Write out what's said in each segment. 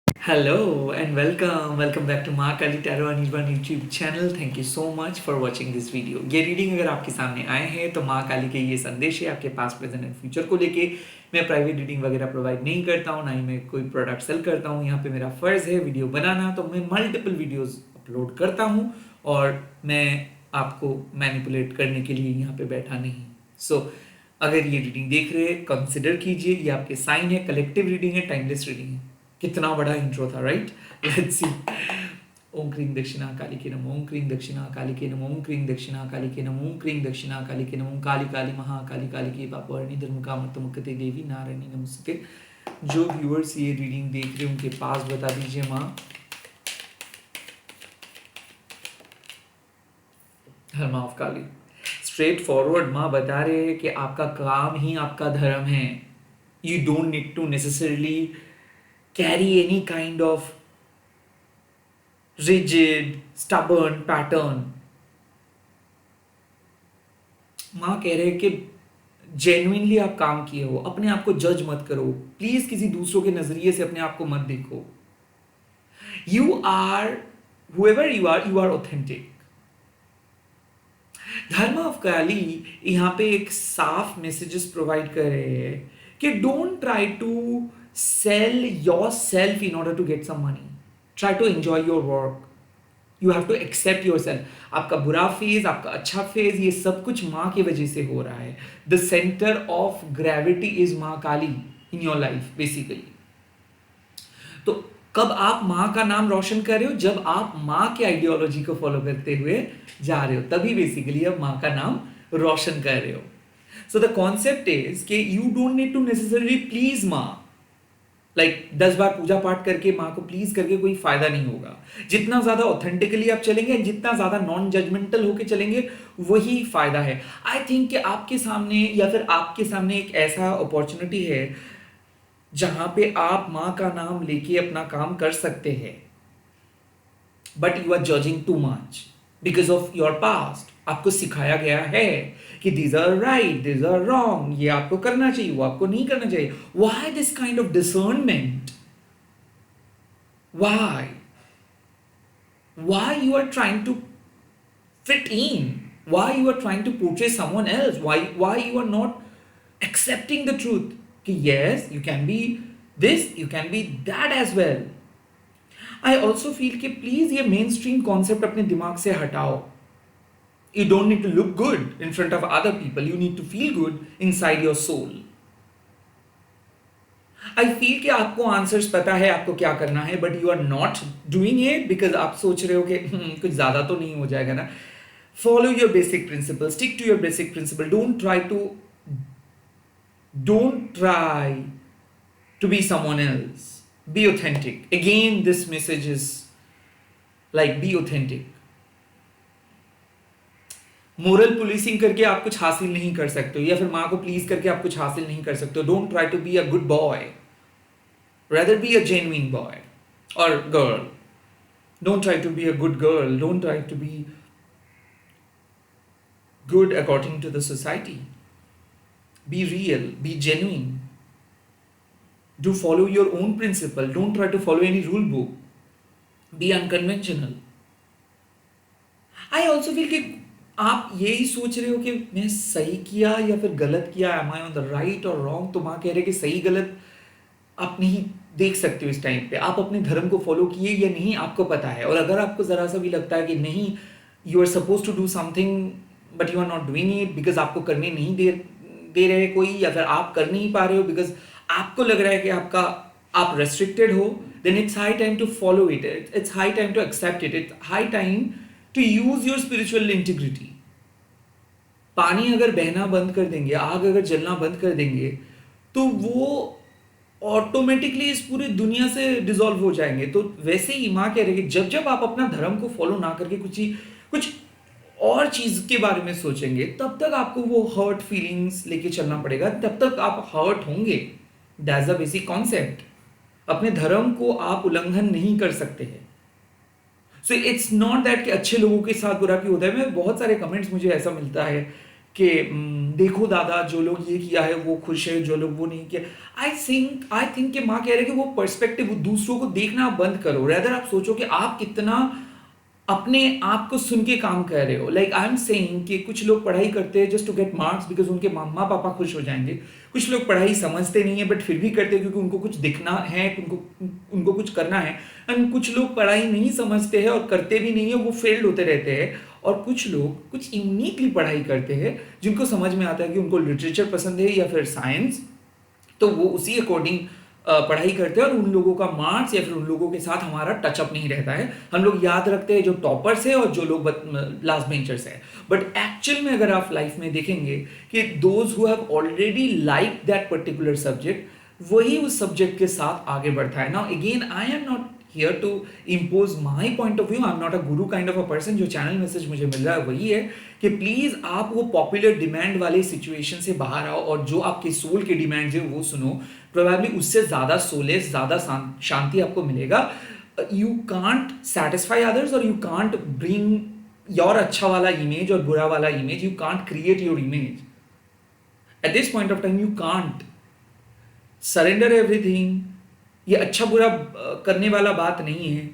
Hello and welcome back to Maa Kali tarot Anirban YouTube channel. Thank you so much for watching this video. ये reading अगर आपके सामने आए हैं तो माँ काली के ये संदेश है आपके पास प्रेजेंट एंड फ्यूचर को लेके। मैं प्राइवेट रीडिंग वगैरह प्रोवाइड नहीं करता हूँ, ना ही मैं कोई प्रोडक्ट सेल करता हूँ। यहाँ पे मेरा फ़र्ज़ है वीडियो बनाना, तो मैं मल्टीपल वीडियोज़ अपलोड करता हूँ और मैं आपको मैनिपुलेट करने के लिए यहाँ पे बैठा नहीं। अगर ये रीडिंग देख रहे हैं कंसिडर कीजिए, ये आपके साइन है, कलेक्टिव रीडिंग है, टाइमलेस रीडिंग है। कितना बड़ा इंट्रो था, राइट? Let's see. ओम क्रीं दक्षिणा काली के नमः, ओम क्रीं दक्षिणा काली के नमः, ओम क्रीं दक्षिणा काली के नमः, ओम क्रीं दक्षिणा काली के नमः, काली काली महाकाली काली की पापवर्णी धर्मकामत्तमुक्ते देवी नारायणी नमस्ते। जो व्यूअर्स ये रीडिंग देख रहे हैं उनके पास बता दीजिए माँ। धर्म ऑफ काली स्ट्रेट फॉरवर्ड माँ बता रहे हैं कि आपका काम ही आपका धर्म है। You don't need to necessarily carry any kind of rigid, stubborn pattern. माँ कह रहे हैं कि जेन्युइनली आप काम किए हो, अपने आप को जज मत करो, प्लीज किसी दूसरों के नजरिए से अपने आप को मत देखो। You are whoever you are authentic. Dharma of Kali यहां पे एक साफ मैसेजेस प्रोवाइड कर रहे हैं कि don't try to sell yourself in order to get some money. Try to enjoy your work. You have to accept yourself. आपका बुरा फेज, आपका अच्छा फेज, ये सब कुछ माँ की वजह से हो रहा है। The center of gravity is माँ काली in your life basically. तो कब आप माँ का नाम रोशन कर रहे हो? जब आप माँ के आइडियोलॉजी को फॉलो करते हुए जा रहे हो, तभी बेसिकली आप माँ का नाम रोशन कर रहे हो। So the concept is कि you don't need to necessarily please माँ। लाइक 10 बार पूजा पाठ करके माँ को प्लीज करके कोई फायदा नहीं होगा। जितना ज्यादा ऑथेंटिकली आप चलेंगे, जितना ज्यादा नॉन जजमेंटल होके चलेंगे, वही फायदा है। आई थिंक कि आपके सामने या फिर आपके सामने एक ऐसा अपॉर्चुनिटी है जहां पे आप माँ का नाम लेके अपना काम कर सकते हैं, but you are judging too much because of your past. आपको सिखाया गया है कि these are right, these are wrong, ये आपको करना चाहिए, वो आपको नहीं करना चाहिए। Why this kind of discernment? why you are trying to fit in? Why you are trying to portray someone else? Why you are not accepting the truth कि yes you can be this, you can be that as well. I also feel कि please ये main stream concept अपने दिमाग से हटाओ। You don't need to look good in front of other people. You need to feel good inside your soul. I feel कि आपको answers पता है आपको क्या करना है, but you are not doing it because आप सोच रहे हो कि कुछ ज्यादा तो नहीं हो जाएगा ना। Follow your basic principle, stick to your basic principle. Don't try to be someone else. Be authentic. Again this message is like be authentic. Moral policing करके आप कुछ हासिल नहीं कर सकते हो, या फिर माँ को प्लीज करके आप कुछ हासिल नहीं कर सकते हो। Don't try to be a good boy, rather be a genuine boy or girl. Don't try to be a good girl. Don't try to be good according to the society. Be real, be genuine. Do follow your own principle. Don't try to follow any rule book. Be unconventional. I also feel कि आप यही सोच रहे हो कि मैं सही किया या फिर गलत किया, am I on the right और रॉन्ग। तो माँ कह रहे कि सही गलत आप नहीं देख सकते हो इस टाइम पे। आप अपने धर्म को फॉलो किए या नहीं आपको पता है, और अगर आपको जरा सा भी लगता है कि नहीं you are suppose to do something but you are not doing it because आपको करने नहीं दे रहे कोई, या फिर आप कर नहीं पा रहे हो बिकॉज आपको लग रहा है कि आप रेस्ट्रिक्टेड हो, then it's high time to follow it. It's high time to accept it. It's high time to use your spiritual integrity. पानी अगर बहना बंद कर देंगे, आग अगर जलना बंद कर देंगे, तो वो ऑटोमेटिकली इस पूरी दुनिया से डिसॉल्व हो जाएंगे। तो वैसे ही माँ कह रही है जब जब आप अपना धर्म को फॉलो ना करके कुछ और चीज के बारे में सोचेंगे, तब तक आपको वो हर्ट फीलिंग्स लेके चलना पड़ेगा, तब तक आप हर्ट होंगे। That's the basic concept. अपने धर्म को आप उल्लंघन नहीं कर सकते हैं। सो इट्स नॉट दैट कि अच्छे लोगों के साथ बुरा क्यों होता है। मैं बहुत सारे कमेंट्स मुझे ऐसा मिलता है कि देखो दादा जो लोग ये किया है वो खुश है, जो लोग वो नहीं किया। आई थिंक कि माँ कह रहे हैं कि वो पर्सपेक्टिव, दूसरों को देखना बंद करो, रेदर आप सोचो कि आप कितना अपने आप को सुन के काम कर रहे हो। लाइक आई एम सेइंग कि कुछ लोग पढ़ाई करते हैं just to get marks because उनके मम्मा पापा खुश हो जाएंगे। कुछ लोग पढ़ाई समझते नहीं है बट फिर भी करते हैं क्योंकि उनको कुछ दिखना है, उनको उनको कुछ करना है। एंड कुछ लोग पढ़ाई नहीं समझते हैं और करते भी नहीं है, वो फेल्ड होते रहते हैं। और कुछ लोग कुछ यूनिकली पढ़ाई करते हैं जिनको समझ में आता है कि उनको लिटरेचर पसंद है या फिर साइंस, तो वो उसी अकॉर्डिंग पढ़ाई करते हैं और उन लोगों का मार्क्स या फिर उन लोगों के साथ हमारा टचअप नहीं रहता है। हम लोग याद रखते हैं जो टॉपर्स है और जो लोग लास्ट बेंचर्स है। बट एक्चुअल में अगर आप लाइफ में देखेंगे कि those who have already like that particular subject वही उस सब्जेक्ट के साथ आगे बढ़ता है। Now again I am not here to impose my point of view, I am not a guru kind of a person. जो चैनल मैसेज मुझे मिल रहा है वही है कि प्लीज आप वो पॉपुलर डिमांड वाले सिचुएशन से बाहर आओ और जो आपके सोल के डिमांड्स है वो सुनो। प्रोबेबली उससे ज्यादा सोलेस, ज्यादा शांति आपको मिलेगा। यू कांट सेटिस्फाई अदर्स और यू कांट ब्रिंग योर अच्छा वाला इमेज और बुरा वाला image, you can't create your image at this point of time. You can't surrender everything. ये अच्छा बुरा करने वाला बात नहीं है,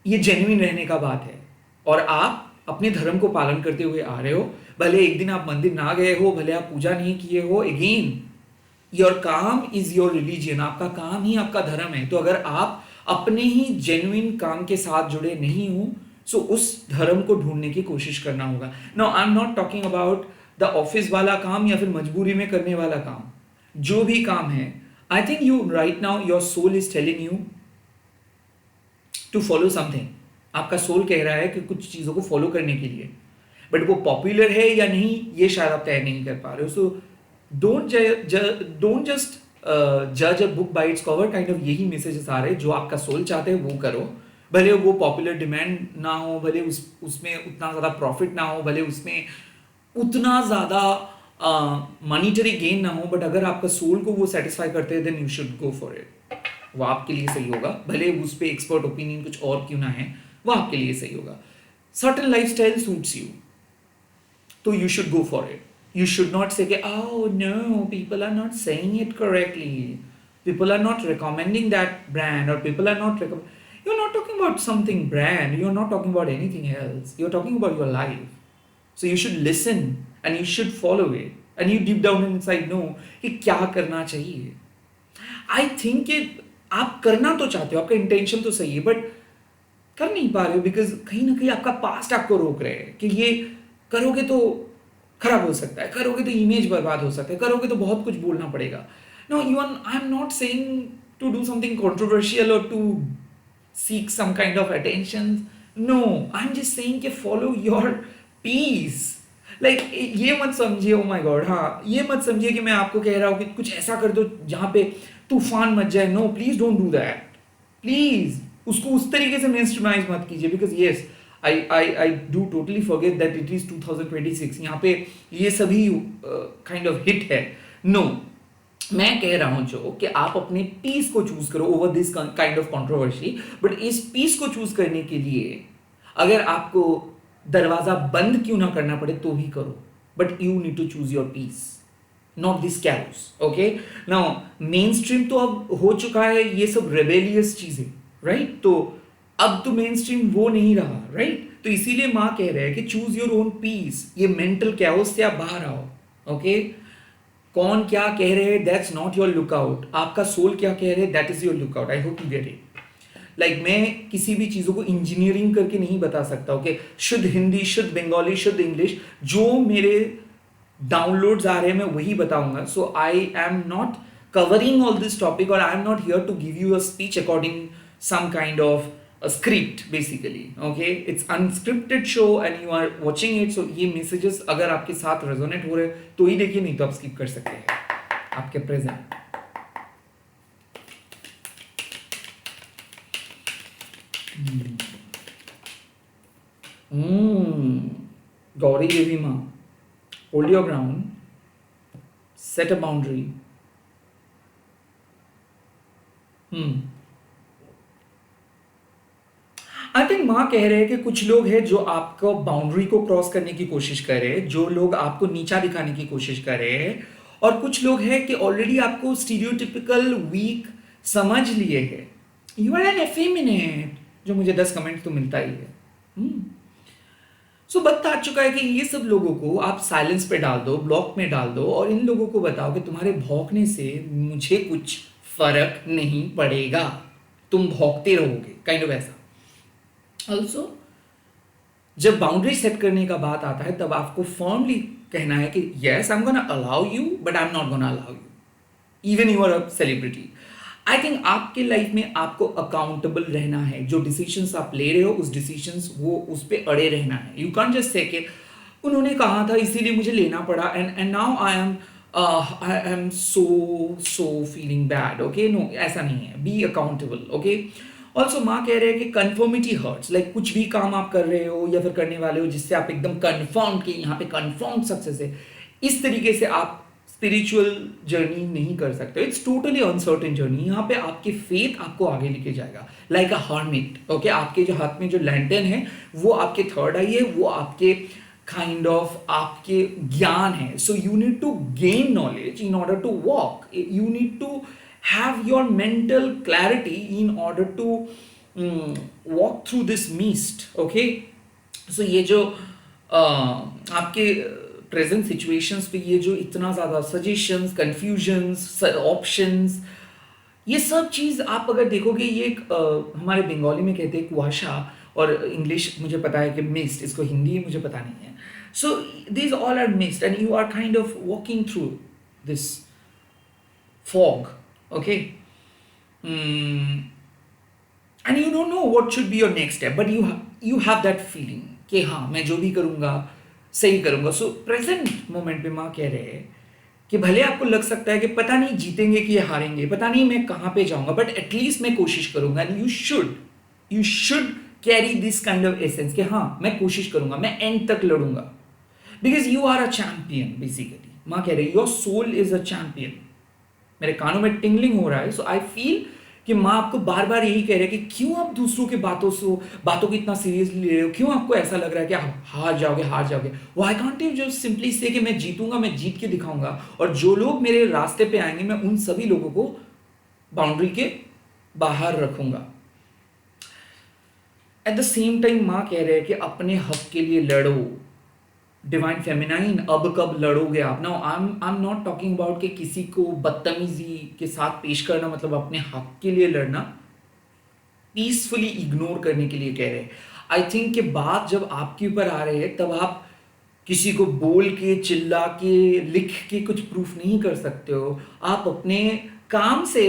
ये जेन्युइन रहने का बात है। और आप अपने धर्म को पालन करते हुए आ रहे हो, भले एक दिन आप मंदिर ना गए हो, भले आप पूजा नहीं किए हो, अगेन योर काम इज योर रिलीजियन, आपका काम ही आपका धर्म है। तो अगर आप अपने ही जेन्युइन काम के साथ जुड़े नहीं हो सो उस धर्म को ढूंढने की कोशिश करना होगा। Now I am not talking about the office वाला काम या फिर मजबूरी में करने वाला काम, जो भी काम है। I think you right now your soul is telling you to follow something. आपका सोल कह रहा है कि कुछ चीजों को फॉलो करने के लिए, बट वो पॉपुलर है या नहीं ये शायद आप तय नहीं कर पा रहे हो। सो डोंट जस्ट जज a book by its cover kind of यही मैसेजेस आ रहे हैं। जो आपका सोल चाहते हैं वो करो, भले वो पॉपुलर डिमांड ना हो, भले उसमें उतना ज़्यादा प्रॉफिट ना हो, भले उसमें उतना ज़्यादा मॉनिटरी गेन ना हो, बट अगर आपका सोल को वो सेटिस्फाई करते हैं then you should go for it. वो आपके लिए सही होगा, भले उस पर एक्सपर्ट ओपिनियन कुछ और क्यों ना है, वो आपके लिए सही होगा। Certain life style suits you तो you should go for it. You should not say, oh no, people are not saying it correctly. People are not recommending that brand, or people are not You're not talking about something brand. You're not talking about anything else. You're talking about your life. So you should listen and you should follow it. And you deep down inside know कि क्या करना चाहिए। I think कि आप करना तो चाहते हो, आपका इंटेंशन तो सही है, बट कर नहीं पा रहे हो बिकॉज कहीं ना कहीं आपका पास्ट आपको रोक रहे हैं कि ये करोगे तो खराब हो सकता है, करोगे तो इमेज बर्बाद हो सकता है, करोगे तो बहुत कुछ बोलना पड़ेगा। No you are I am not saying to do something controversial और to seek some kind of attention. No, I am just saying कि फॉलो योर पीस। लाइक ये मत समझिए, ओ माय गॉड, हाँ ये मत समझिए कि मैं आपको कह रहा हूँ कि कुछ ऐसा कर दो जहाँ पे तूफान मच जाए। No, please don't do that. Please उसको उस तरीके से मेंस्ट्रूमाइज मत कीजिए because yes I do totally forget that it is 2026। यहाँ पे ये सभी काइंड ऑफ हिट है। नो, मैं कह रहा हूं जो कि आप अपने पीस को चूज करो over this kind of controversy. But इस पीस को चूज करने के लिए अगर आपको दरवाजा बंद क्यों ना करना पड़े तो भी करो, but you need to choose your peace, not this कैरोस। ओके, नाउ मेन स्ट्रीम तो अब हो चुका है ये सब रेबेलियस चीजें, राइट? तो अब तो मेन स्ट्रीम वो नहीं रहा, राइट? तो इसीलिए माँ कह रहे हैं कि चूज योर ओन पीस। ये मेंटल कैओस से आप बाहर आओ। ओके, कौन क्या कह रहे हैं दैट्स नॉट योर लुकआउट, आपका सोल क्या कह रहे हैं that is your lookout. I hope you get it. Like मैं किसी भी चीजों को इंजीनियरिंग करके नहीं बता सकता। ओके, शुद्ध हिंदी, शुद्ध बंगाली, शुद्ध इंग्लिश, जो मेरे डाउनलोड्स आ रहे हैं मैं वही बताऊंगा। So I am not covering all this topic और I am not here to give you a speech according some kind of a script basically. Okay, it's unscripted show and you are watching it, so ये messages अगर आपके साथ resonate हो रहे तो ही देखिए, नहीं तो आप skip कर सकते हैं आपके present। गौरी देवी माँ, hold your ground, set a boundary। I think think माँ कह रहे हैं कि कुछ लोग हैं जो आपको बाउंड्री को क्रॉस करने की कोशिश कर रहे हैं, जो लोग आपको नीचा दिखाने की कोशिश कर रहे हैं, और कुछ लोग हैं कि ऑलरेडी आपको स्टीरियोटिपिकल वीक समझ लिए हैं। यू आर एन एफेमिनेट, जो मुझे 10 कमेंट तो मिलता ही है। सो वक्त आ चुका है कि ये सब लोगों को आप साइलेंस पे डाल दो, ब्लॉक में डाल दो, और इन लोगों को बताओ कि तुम्हारे भौंकने से मुझे कुछ फर्क नहीं पड़ेगा, तुम भौंकते रहोगे, काइंड ऑफ ऐसा। ऑल्सो जब बाउंड्री सेट करने का बात आता है तब आपको फर्मली कहना है कि yes I am gonna allow you but I am not gonna allow you even you are a celebrity. I think आपके लाइफ में आपको अकाउंटेबल रहना है, जो डिसीजंस आप ले रहे हो उस डिसीजंस वो उस पर अड़े रहना है। यू कैन जस्ट से कि उन्होंने कहा था इसीलिए मुझे लेना पड़ा and now I am so feeling bad. Okay, no, ऐसा नहीं है। Be accountable. ओके। ऑल्सो माँ कह रहे हैं कि कन्फर्मिटी हर्ट्स, लाइक कुछ भी काम आप कर रहे हो या फिर करने वाले हो जिससे आप एकदम कन्फर्म कि यहाँ पे कन्फर्म सक्सेस है, इस तरीके से आप स्पिरिचुअल जर्नी नहीं कर सकते। It's totally uncertain journey. यहाँ पे आपके फेथ आपको आगे लेके जाएगा लाइक अ हर्मिट। ओके, आपके जो हाथ में जो लैंटर्न है वो आपके थर्ड आई है, वो आपके काइंड ऑफ आपके ज्ञान है। So you need to gain knowledge in order to walk, you need to have your mental clarity in order to walk through this mist. Okay, so ये जो आपके प्रेजेंट सिचुएशंस पे ये जो इतना ज़्यादा सजेशंस, कंफ्यूजन्स, ऑप्शंस, ये सब चीज़ आप अगर देखोगे, ये एक हमारे बंगाली में कहते हैं कुआशा, और इंग्लिश मुझे पता है कि मिस्ट, इसको हिंदी मुझे पता नहीं है। So these all are mist and you are kind of walking through this fog. Okay, and you don't know what should be your next step, but you have that feeling कि हाँ मैं जो भी करूँगा सही करूँगा। सो प्रेजेंट मोमेंट पे माँ कह रहे हैं कि भले आपको लग सकता है कि पता नहीं जीतेंगे कि हारेंगे, पता नहीं मैं कहाँ पे जाऊँगा, बट एटलीस्ट मैं कोशिश करूँगा। And you should carry this kind of essence कि हाँ मैं कोशिश करूँगा, मैं एंड तक लड़ूंगा, because you are a champion. Basically माँ कह रही है your soul is a champion. मेरे कानों में टिंगलिंग हो रहा है। सो आई फील कि माँ आपको बार बार यही कह रहे हैं कि क्यों आप दूसरों के बातों को इतना सीरियसली ले रहे हो, क्यों आपको ऐसा लग रहा है कि आप हार जाओगे। Why can't you just simply से कि मैं जीतूंगा, मैं जीत के दिखाऊंगा, और जो लोग मेरे रास्ते पे आएंगे मैं उन सभी लोगों को बाउंड्री के बाहर रखूंगा। एट द सेम टाइम माँ कह रहे हैं कि अपने हक के लिए लड़ो। डिवाइन फेमिनाइन, अब कब लड़ोगे आप? Now I am not talking about कि किसी को बदतमीजी के साथ पेश करना, मतलब अपने हक के लिए लड़ना, पीसफुली इग्नोर करने के लिए कह रहे हैं। आई थिंक कि बात जब आपके ऊपर आ रही है तब आप किसी को बोल के, चिल्ला के, लिख के कुछ प्रूफ नहीं कर सकते हो, आप अपने काम से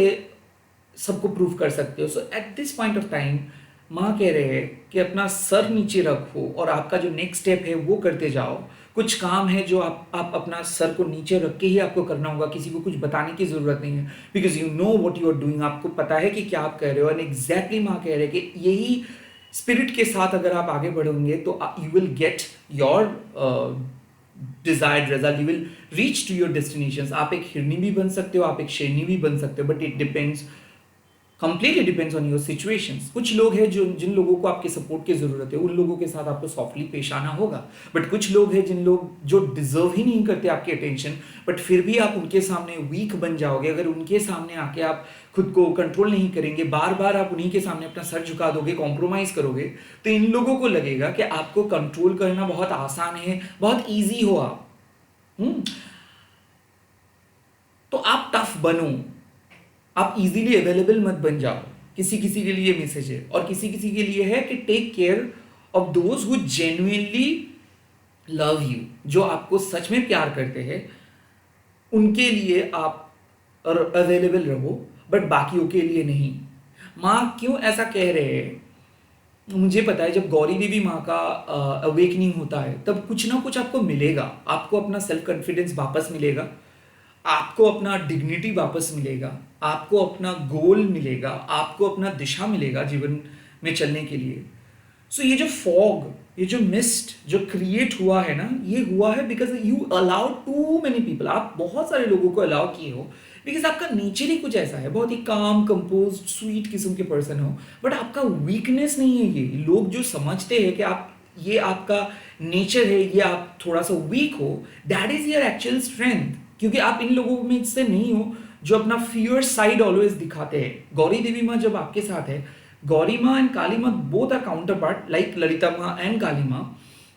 सबको प्रूफ कर सकते हो। So at this point of time माँ कह रहे हैं कि अपना सर नीचे रखो और आपका जो नेक्स्ट स्टेप है वो करते जाओ। कुछ काम है जो आप अपना सर को नीचे रख के ही आपको करना होगा, किसी को कुछ बताने की ज़रूरत नहीं है, because you know what you are doing. आपको पता है कि क्या आप कर रहे हो। एंड एग्जैक्टली माँ कह रहे हैं कि यही स्पिरिट के साथ अगर आप आगे बढ़ोगे तो you will get your desired result, you will reach to your destinations. आप एक हिरनी भी बन सकते हो, आप एक शेरनी भी बन सकते हो, but it depends, completely depends on your situations. कुछ लोग हैं जिन लोगों को आपके सपोर्ट की जरूरत है, उन लोगों के साथ आपको सॉफ्टली पेश आना होगा। बट कुछ लोग हैं जो डिजर्व ही नहीं करते आपकी अटेंशन, बट फिर भी आप उनके सामने वीक बन जाओगे। अगर उनके सामने आके आप खुद को कंट्रोल नहीं करेंगे, बार बार आप उन्हीं के सामने अपना सर झुका दोगे, कॉम्प्रोमाइज करोगे, तो इन लोगों को लगेगा कि आपको कंट्रोल करना बहुत आसान है, बहुत ईजी हो आप। तो आप टफ बनो, आप इजीली अवेलेबल मत बन जाओ। किसी किसी के लिए मैसेज है, और किसी किसी के लिए है कि take care of those who genuinely love you, जो आपको सच में प्यार करते हैं, उनके लिए आप अवेलेबल रहो, बट बाकियों के लिए नहीं। माँ क्यों ऐसा कह रहे हैं? मुझे पता है जब गौरी देवी माँ का अवेकनिंग होता है तब कुछ ना कुछ आपको मिलेगा। आपको अपना सेल्फ कॉन्फिडेंस वापस मिलेगा, आपको अपना डिग्निटी वापस मिलेगा, आपको अपना गोल मिलेगा, आपको अपना दिशा मिलेगा जीवन में चलने के लिए। सो ये जो फॉग, ये जो मिस्ट जो क्रिएट हुआ है ना, ये हुआ है because you allow too many people. आप बहुत सारे लोगों को अलाउ किए हो बिकॉज आपका नेचर ही कुछ ऐसा है, बहुत ही काम कंपोज स्वीट किस्म के पर्सन हो, बट आपका वीकनेस नहीं है ये। लोग जो समझते हैं कि आप, ये आपका नेचर है, ये आप थोड़ा सा वीक हो, that is your actual strength. क्योंकि आप इन लोगों में से नहीं हो जो अपना फियर साइड ऑलवेज दिखाते हैं। गौरी देवी माँ जब आपके साथ है, गौरी माँ and Kali Maa both are counterpart, like Lalita Maa and Kali माँ।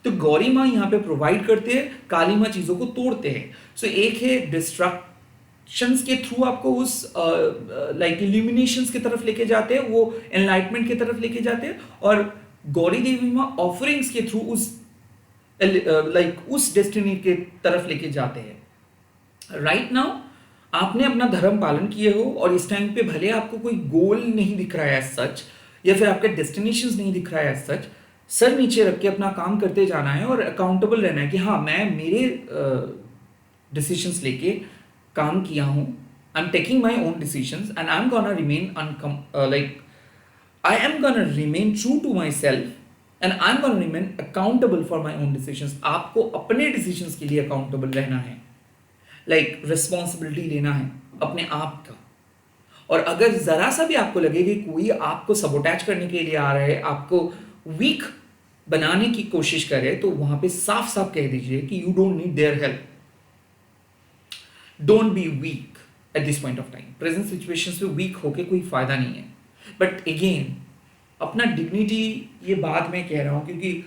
तो गौरी माँ यहाँ पे प्रोवाइड करते हैं, काली माँ चीजों को तोड़ते हैं। सो एक है डिस्ट्रक्शंस के थ्रू आपको उस लाइक इल्यूमिनेशंस की तरफ लेके जाते हैं, वो एनलाइटमेंट की तरफ लेके जाते हैं, और गौरी देवी माँ ऑफरिंग्स के थ्रू उस लाइक उस डेस्टिनी के तरफ लेके जाते हैं। राइट नाउ आपने अपना धर्म पालन किए हो, और इस टाइम पे भले आपको कोई गोल नहीं दिख रहा है एज सच, या फिर आपके डेस्टिनेशंस नहीं दिख रहा है एज सच, सर नीचे रख के अपना काम करते जाना है और अकाउंटेबल रहना है कि हाँ मैं मेरे डिसीजंस लेके काम किया हूँ, I am taking my own decisions and I am gonna remain like I am gonna remain true to myself and I'm gonna remain accountable for my own decisions. आपको अपने decisions के लिए accountable रहना है, like responsibility लेना है अपने आप का। और अगर जरा सा भी आपको लगे कि कोई आपको सबोटैच करने के लिए आ रहा है, आपको वीक बनाने की कोशिश करे, तो वहां पे साफ साफ कह दीजिए कि you don't need their help. Don't be weak at this point of time. Present situations में वीक होके कोई फायदा नहीं है। बट अगेन अपना डिग्निटी, ये बात मैं कह रहा हूं क्योंकि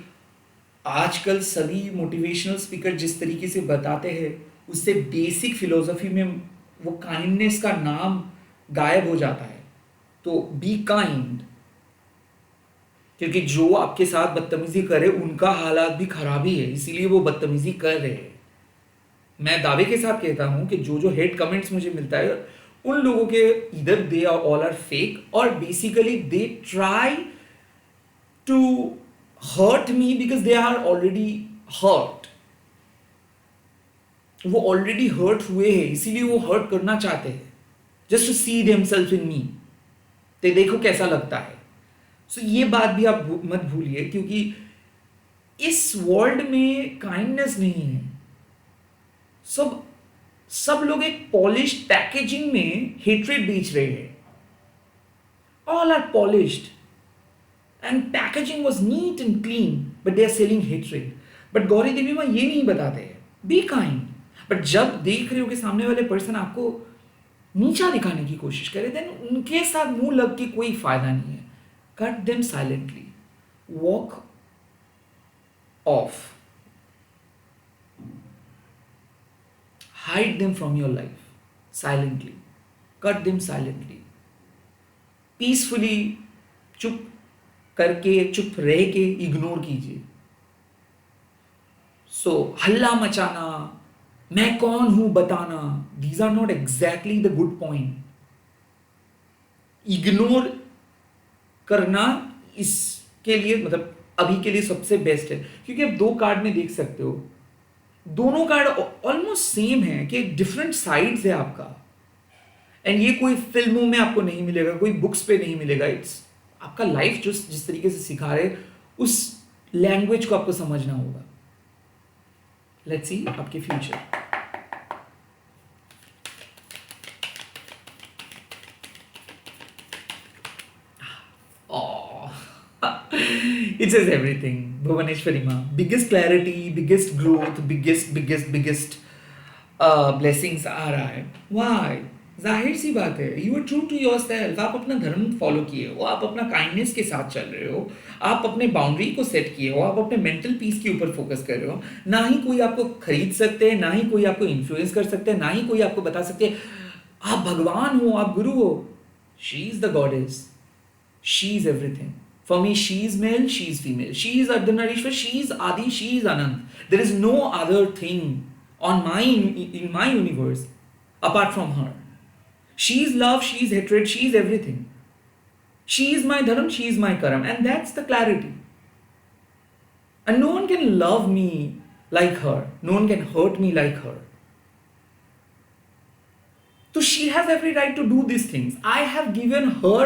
आजकल सभी मोटिवेशनल स्पीकर जिस तरीके से बताते हैं, उससे बेसिक फिलोसफी में वो काइंडनेस का नाम गायब हो जाता है। तो बी काइंड, क्योंकि जो आपके साथ बदतमीजी करे उनका हालात भी खराब ही है, इसीलिए वो बदतमीजी कर रहे हैं। मैं दावे के साथ कहता हूं कि जो जो हेट कमेंट्स मुझे मिलता है, उन लोगों के इधर they are all are fake, और basically they try to hurt me because they are already hurt. वो ऑलरेडी हर्ट हुए हैं, इसीलिए वो हर्ट करना चाहते हैं, just to see themselves in me, ते देखो कैसा लगता है। सो ये बात भी आप मत भूलिए, क्योंकि इस वर्ल्ड में काइंडनेस नहीं है। सब सब लोग एक पॉलिश्ड पैकेजिंग में हेट्रेड बेच रहे हैं। All are polished and packaging was neat and clean, but they are selling hatred. But Gauri Devi मां ये नहीं बताते हैं, बी काइंड। बट जब देख रहे हो कि सामने वाले पर्सन आपको नीचा दिखाने की कोशिश करे, देन उनके साथ मुंह लग के कोई फायदा नहीं है। Cut them silently, walk of, hide them from your life silently, cut them silently, peacefully, चुप करके, चुप रह के इग्नोर कीजिए। सो हल्ला मचाना, मैं कौन हूं बताना, these are not exactly the good point. Ignore करना इसके लिए, मतलब अभी के लिए सबसे बेस्ट है, क्योंकि आप दो कार्ड में देख सकते हो, दोनों कार्ड ऑलमोस्ट सेम है कि डिफरेंट साइड्स है आपका। एंड ये कोई फिल्मों में आपको नहीं मिलेगा, कोई बुक्स पे नहीं मिलेगा। इट्स आपका लाइफ जो जिस तरीके से सिखा रहे, उस लैंग्वेज को आपको समझना होगा। लेट्स सी आपके future. It says everything. Bhuvaneshwari Ma. Biggest clarity, biggest growth, biggest blessings आ रहा है। Why? जाहिर सी बात है, you are true to yourself. आप अपना धर्म फॉलो किए हो, आप अपना काइंडनेस के साथ चल रहे हो, आप अपने बाउंड्री को सेट किए हो, आप अपने मेंटल पीस के ऊपर फोकस कर रहे हो। ना ही कोई आपको खरीद सकते हैं, ना ही कोई आपको इन्फ्लुएंस कर सकते हैं, ना ही कोई आपको बता सकते हैं आप भगवान हो, आप गुरु हो। She is the goddess, she is everything. For me, she is male, she is female. She is Ardhanarishwar, she is Adi, she is Anand. There is no other thing on in my universe apart from her. She is love, she is hatred, she is everything. She is my dharam, she is my karam. And that's the clarity. And no one can love me like her. No one can hurt me like her. So she has every right to do these things. I have given her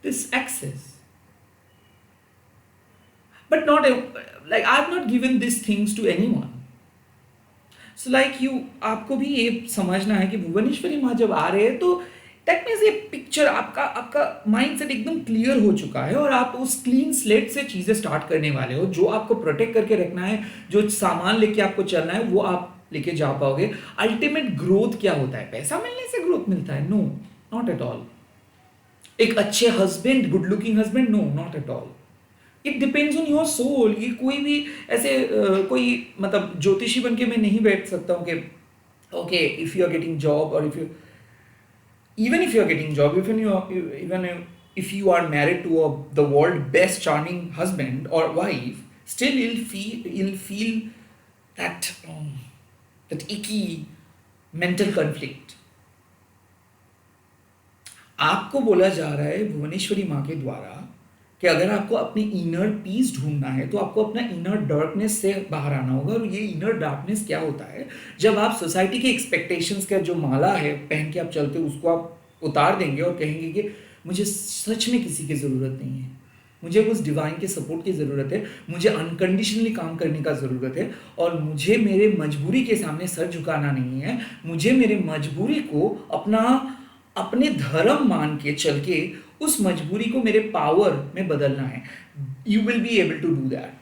this access, but not like I've not given these things to anyone. So like you, आपको भी ये समझना है कि भुवनेश्वरी माँ जब आ रहे हैं तो दैट मीन्स ये पिक्चर आपका आपका माइंड सेट एकदम क्लियर हो चुका है और आप उस क्लीन स्लेट से चीज़ें स्टार्ट करने वाले हो। जो आपको प्रोटेक्ट करके रखना है, जो सामान लेके आपको चलना है, वो आप लेके जा पाओगे। अल्टीमेट ग्रोथ क्या होता है? पैसा मिलने से ग्रोथ मिलता है? No, not at all. एक अच्छे husband, good looking husband? No, not at all. It depends on your soul. ये कोई भी ऐसे कोई मतलब ज्योतिषी बन के मैं नहीं बैठ सकता हूँ कि okay if you are getting job, और if you, even if you're getting job, even if you are married to the world best charming husband or wife, still you'll feel that that icky mental conflict. आपको बोला जा रहा है भुवनेश्वरी माँ के द्वारा कि अगर आपको अपनी इनर पीस ढूंढना है तो आपको अपना इनर डार्कनेस से बाहर आना होगा। और ये इनर डार्कनेस क्या होता है? जब आप सोसाइटी के एक्सपेक्टेशंस का जो माला है पहन के आप चलते हो उसको आप उतार देंगे और कहेंगे कि मुझे सच में किसी की ज़रूरत नहीं है, मुझे उस डिवाइन के सपोर्ट की ज़रूरत है, मुझे अनकंडीशनली काम करने का ज़रूरत है, और मुझे मेरे मजबूरी के सामने सर झुकाना नहीं है, मुझे मेरे मजबूरी को अपने धर्म मान के चल के उस मजबूरी को मेरे पावर में बदलना है। You will be able to do that.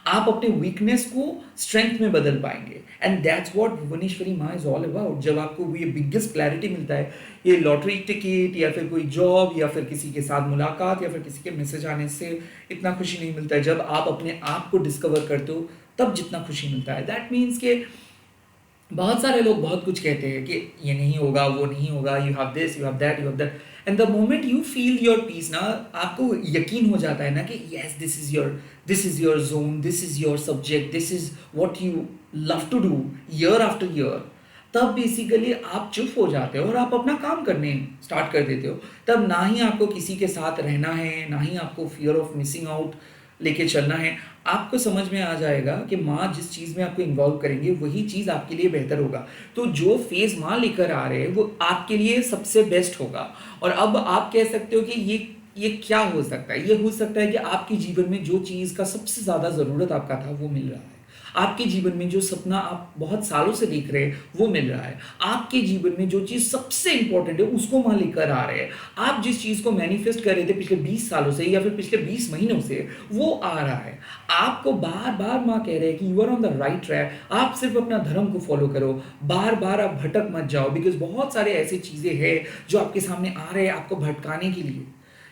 आप अपने वीकनेस को स्ट्रेंथ में बदल पाएंगे, एंड दैट्स व्हाट भुवनेश्वरी माँ इज ऑल अबाउट। जब आपको ये बिगेस्ट क्लैरिटी मिलता है, ये लॉटरी टिकट या फिर कोई जॉब या फिर किसी के साथ मुलाकात या फिर किसी के मैसेज आने से इतना खुशी नहीं मिलता है। जब आप अपने आप को डिस्कवर करते हो तब जितना खुशी मिलता है। दैट मीन्स के बहुत सारे लोग बहुत कुछ कहते हैं कि ये नहीं होगा, वो नहीं होगा, you have this, you have that, you have that, and the moment you feel your peace ना, आपको यकीन हो जाता है ना कि yes this is your zone, this is your subject, this is what you love to do year after year. तब basically आप चुप हो जाते हो और आप अपना काम करने स्टार्ट कर देते हो। तब ना ही आपको किसी के साथ रहना है, ना ही आपको फियर ऑफ मिसिंग आउट लेके चलना है। आपको समझ में आ जाएगा कि माँ जिस चीज़ में आपको इन्वॉल्व करेंगे वही चीज़ आपके लिए बेहतर होगा। तो जो फेज़ माँ लेकर आ रहे हैं वो आपके लिए सबसे बेस्ट होगा। और अब आप कह सकते हो कि ये क्या हो सकता है? ये हो सकता है कि आपके जीवन में जो चीज़ का सबसे ज़्यादा ज़रूरत आपका था वो मिल रहा है। आपके जीवन में जो सपना आप बहुत सालों से देख रहे हैं वो मिल रहा है। आपके जीवन में जो चीज़ सबसे इंपॉर्टेंट है उसको माँ लेकर आ रहे हैं। आप जिस चीज़ को मैनिफेस्ट कर रहे थे पिछले 20 सालों से या फिर पिछले 20 महीनों से वो आ रहा है। आपको बार बार माँ कह रहे हैं कि you are on the right track, आप सिर्फ अपना धर्म को फॉलो करो, बार बार आप भटक मत जाओ। बिकॉज बहुत सारे ऐसी चीज़ें हैं जो आपके सामने आ रहे हैं आपको भटकाने के लिए।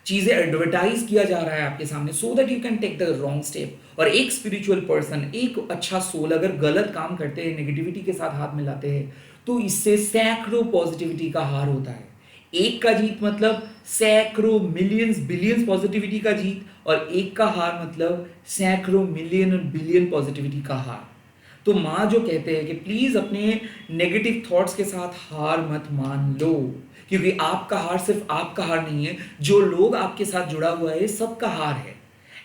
चीज़ें एडवर्टाइज किया जा रहा है आपके सामने so that you can take the wrong step. और एक स्पिरिचुअल पर्सन, एक अच्छा सोल अगर गलत काम करते हैं, नेगेटिविटी के साथ हाथ मिलाते हैं, तो इससे सैकड़ों पॉजिटिविटी का हार होता है। एक का जीत मतलब सैकड़ों मिलियंस बिलियंस पॉजिटिविटी का जीत, और एक का हार मतलब सैकड़ों मिलियन और बिलियन पॉजिटिविटी का हार। तो माँ जो कहते हैं कि प्लीज अपने नेगेटिव थॉट्स के साथ हार मत मान लो, क्योंकि आपका हार सिर्फ आपका हार नहीं है, जो लोग आपके साथ जुड़ा हुआ है सबका हार है।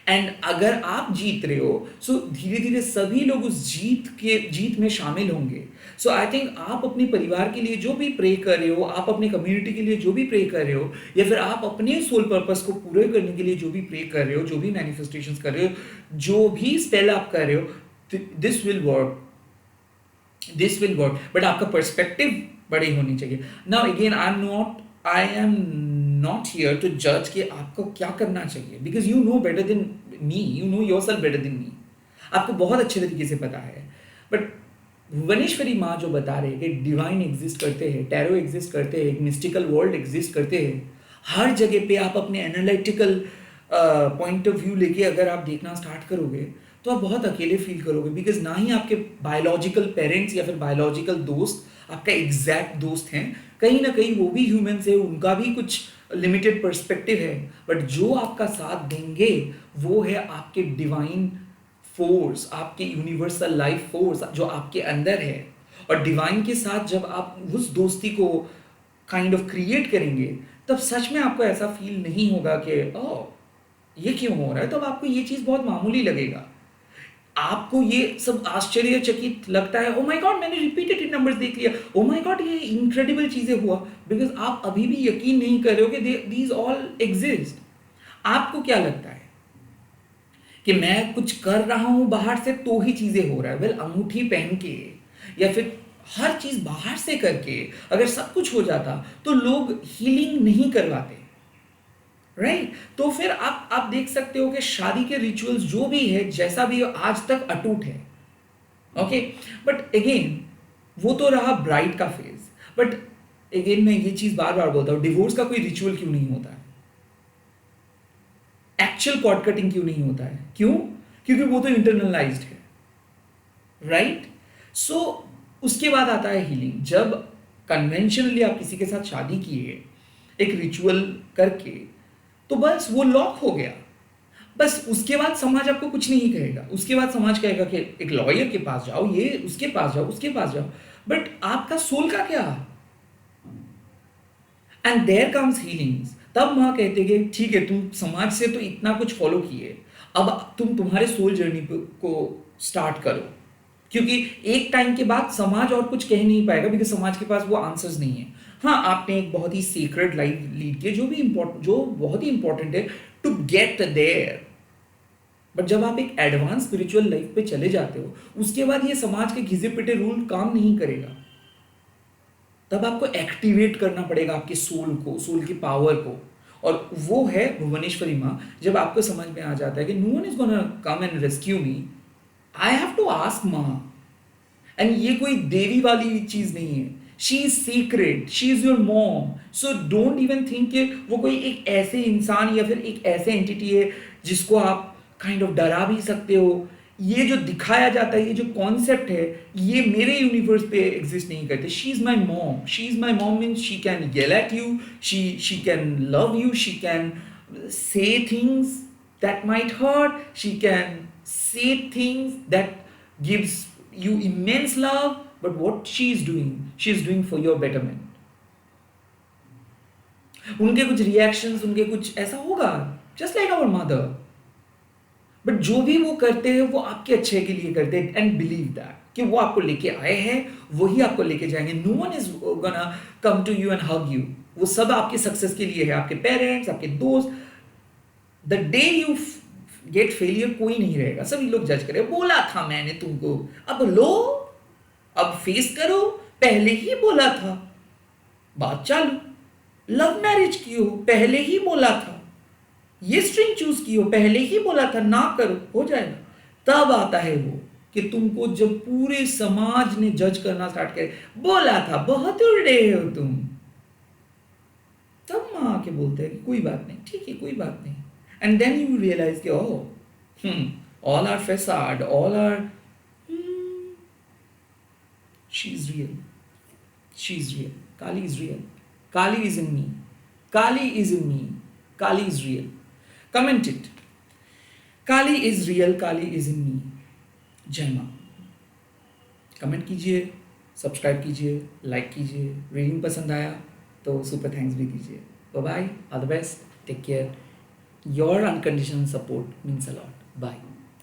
एंड अगर आप जीत रहे हो सो धीरे धीरे सभी लोग उस जीत में शामिल होंगे। सो आई थिंक आप अपने परिवार के लिए जो भी प्रे कर रहे हो, आप अपनी कम्युनिटी के लिए जो भी प्रे कर रहे हो, या फिर आप अपने सोल पर्पस को पूरे करने के लिए जो भी प्रे कर रहे हो, जो भी मैनिफेस्टेशंस कर रहे हो, जो भी स्पेल आप कर रहे हो, दिस विल वर्क, बट आपका पर्सपेक्टिव बड़ी होनी चाहिए। Now again I am not here to जज कि आपको क्या करना चाहिए, because you know better than me, you know yourself better than me. आपको बहुत अच्छे तरीके से पता है। बट भुवनेश्वरी माँ जो बता रहे हैं कि डिवाइन एग्जिस्ट करते हैं, टैरो एग्जिस्ट करते हैं, एक मिस्टिकल वर्ल्ड एग्जिस्ट करते हैं, हर जगह पे आप अपने एनालिटिकल पॉइंट ऑफ व्यू लेके अगर आप देखना स्टार्ट करोगे तो आप बहुत अकेले फील करोगे। बिकॉज ना ही आपके बायोलॉजिकल पेरेंट्स या फिर बायोलॉजिकल दोस्त आपका एग्जैक्ट दोस्त हैं, कहीं ना कहीं वो भी ह्यूमंस है, उनका भी कुछ लिमिटेड पर्सपेक्टिव है। बट जो आपका साथ देंगे वो है आपके डिवाइन फोर्स, आपके यूनिवर्सल लाइफ फोर्स जो आपके अंदर है। और डिवाइन के साथ जब आप उस दोस्ती को काइंड ऑफ क्रिएट करेंगे तब सच में आपको ऐसा फील नहीं होगा कि ओह ये क्यों हो रहा है। तब आपको ये चीज़ बहुत मामूली लगेगा, आपको ये सब आश्चर्यचकित लगता है, ओ माय गॉड मैंने रिपीटेड नंबर्स देख लिया, ओ माय गॉड ये इनक्रेडिबल चीज़ें हुआ। बिकॉज आप अभी भी यकीन नहीं कर रहे हो कि दीज ऑल एग्जिस्ट। आपको क्या लगता है कि मैं कुछ कर रहा हूं बाहर से तो ही चीज़ें हो रहा है? वेल अंगूठी पहन के, या फिर हर चीज बाहर से करके अगर सब कुछ हो जाता तो लोग हीलिंग नहीं करवाते, राइट? तो फिर आप देख सकते हो कि शादी के रिचुअल्स जो भी है जैसा भी हो, आज तक अटूट है। ओके, बट अगेन वो तो रहा ब्राइड का फेज, बट अगेन मैं ये चीज बार बार बोलता हूँ, डिवोर्स का कोई रिचुअल क्यों नहीं होता है? एक्चुअल कॉर्ड कटिंग क्यों नहीं होता है? क्यों? क्योंकि वो तो इंटरनलाइज्ड है, राइट? सो उसके बाद आता है हीलिंग। जब कन्वेंशनली आप किसी के साथ शादी किए एक रिचुअल करके, तो बस वो लॉक हो गया। बस उसके बाद समाज आपको कुछ नहीं कहेगा, उसके बाद समाज कहेगा कि एक लॉयर के पास जाओ, ये उसके पास जाओ, उसके पास जाओ, बट आपका सोल का क्या? And there comes healings. तब माँ कहते कि ठीक है, तुम समाज से तो इतना कुछ फॉलो किए, अब तुम तुम्हारे सोल जर्नी को स्टार्ट करो। क्योंकि एक टाइम के बाद समाज और कुछ कह नहीं पाएगा, बिकॉज समाज के पास वो आंसर्स नहीं है। हाँ, आपने एक बहुत ही सीक्रेट लाइफ लीड की जो बहुत ही इंपॉर्टेंट है टू गेट देयर, बट जब आप एक एडवांस स्पिरिचुअल लाइफ पे चले जाते हो, उसके बाद ये समाज के घिसे पिटे रूल काम नहीं करेगा। तब आपको एक्टिवेट करना पड़ेगा आपके सोल को, सोल की पावर को, और वो है भुवनेश्वरी माँ। जब आपको समझ में आ जाता है कि no one is gonna come and rescue me, I have to ask Maa. And ये कोई देवी वाली चीज नहीं है, she is secret, she is your mom. So don't even think कि वो कोई एक ऐसे इंसान या फिर एक ऐसे एंटिटी है जिसको आप काइंड ऑफ डरा भी सकते हो। ये जो दिखाया जाता है, ये जो कॉन्सेप्ट है, ये मेरे यूनिवर्स पे एग्जिस्ट नहीं करते। She is my mom, she is my mom means she can yell at you, she can love you, she can say things that might hurt, she can say things that gives you immense love, but what she is doing for your betterment. उनके कुछ reactions, उनके कुछ ऐसा होगा, just like our mother, but जो भी वो करते हैं वो आपके अच्छे के लिए करते हैं। एंड बिलीव दैट कि वो आपको लेके आए हैं, वही आपको लेके जाएंगे। No one is gonna come to you and hug you. वो सब आपके सक्सेस के लिए है, आपके पेरेंट्स, आपके दोस्त। The day you get failure कोई नहीं रहेगा, सभी लोग जज करें, बोला था मैंने तुमको, अब लो, अब फेस करो, पहले ही बोला था, बात चालू। लव मैरिज की हो, पहले ही बोला था, ये स्ट्रिंग चूज की हो, पहले ही बोला था, ना करो, हो जाएगा। तब आता है वो कि तुमको जब पूरे समाज ने जज करना स्टार्ट करे, बोला था, बहुत उड़े हो तुम, तब माँ आके बोलते हैं कि कोई बात नहीं, ठीक है, कोई बात नहीं। एंड देन यू रियलाइज कि oh, all are facade, all are, she is real, she is real, Kali is real, Kali is in me, Kali is in me, Kali is real. Comment it, Kali is real, Kali is in me. जय माँ। Comment कीजिए, subscribe कीजिए, like कीजिए। Reading पसंद आया तो super thanks भी दीजिए। Bye bye, all the best, take care. Your unconditional support means a lot. Bye.